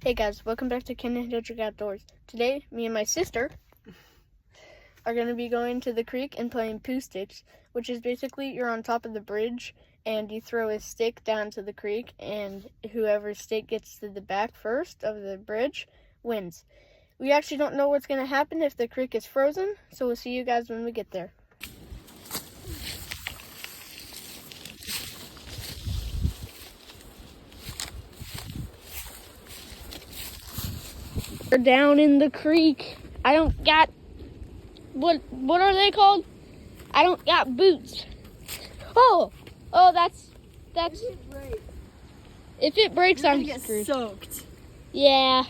Hey guys, welcome back to Ken and Hedrick Outdoors. Today, me and my sister are going to be going to the creek and playing poo sticks, which is basically you're on top of the bridge and you throw a stick down to the creek, and whoever's stick gets to the back first of the bridge wins. We actually don't know what's going to happen if the creek is frozen, so we'll see you guys when we get there. We're down in the creek. I don't got, what are they called? I don't got boots. Oh, that's. If it breaks, I'm get screwed. soaked. Yeah.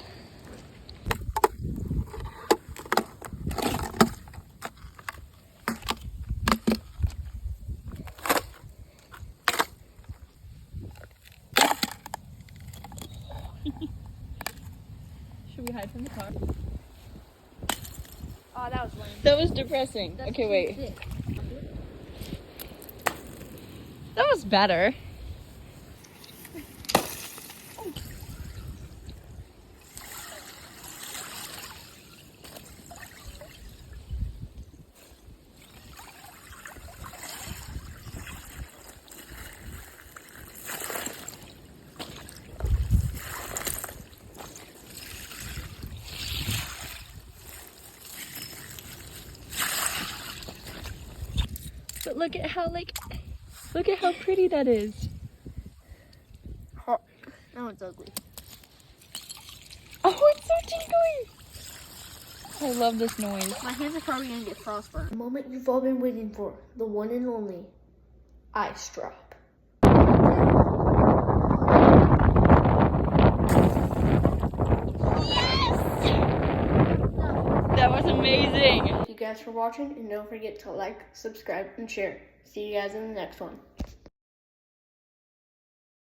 Should we hide from the car? Oh, that was lame. That was depressing. That's okay, wait. thick. That was better. But look at how pretty that is. Oh, that one's ugly. Oh, it's so tingly. I love this noise. My hands are probably gonna get frostburn. The moment you've all been waiting for, the one and only ice drop. That was amazing. Thank you guys for watching, and don't forget to like, subscribe, and share. See you guys in the next one.